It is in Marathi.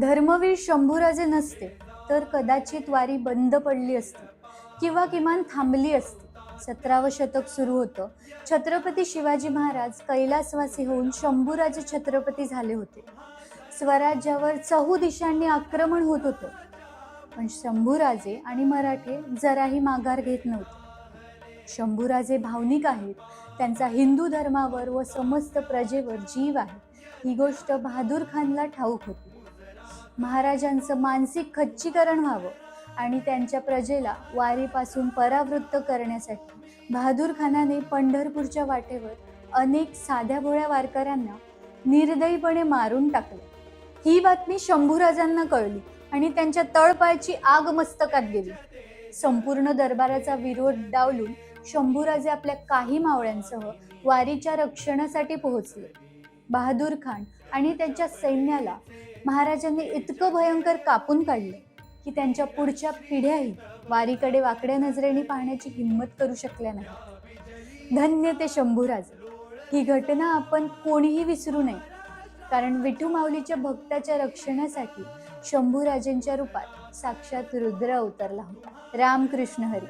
धर्मवीर शंभूराजे नसते तर कदाचित वारी बंद पडली असती किंवा किमान थांबली असती. 17वं शतक सुरू होतं. छत्रपती शिवाजी महाराज कैलासवासी होऊन शंभूराजे छत्रपती झाले होते. स्वराज्यावर चहू दिशांनी आक्रमण होत होतं. पण शंभूराजे आणि मराठे जराही माघार घेत नव्हते. शंभूराजे भावनिक आहेत. त्यांचा हिंदू धर्मावर व समस्त प्रजेवर जीव आहे, ही गोष्ट बहादूर खानला ठाऊक होती. महाराजांचं मानसिक खच्चीकरण व्हावं आणि त्यांच्या प्रजेला वारीपासून परावृत्त करण्यासाठी बहादूर खानाने पंढरपूरच्या वाटेवर अनेक साध्या भोळ्या वारकऱ्यांना निर्दयीपणे मारून टाकले. ही बातमी शंभूराजांना कळली आणि त्यांच्या तळपायाची आग मस्तकात गेली. संपूर्ण दरबाराचा विरोध डावलून शंभूराजे आपल्या काही मावळ्यांसह वारीच्या रक्षणासाठी पोहोचले. बहादूर खान आणि त्यांच्या सैन्याला महाराजांनी इतकं भयंकर कापून काढले की त्यांच्या पुढच्या पिढ्याही वारीकडे वाकड्या नजरेने पाहण्याची हिंमत करू शकल्या नाही. धन्य ते शंभूराजे. ही घटना आपण कोणीही विसरू नये, कारण विठू माऊलीच्या भक्ताच्या रक्षणासाठी शंभूराजेंच्या रूपात साक्षात रुद्र अवतरला होता. रामकृष्ण हरी.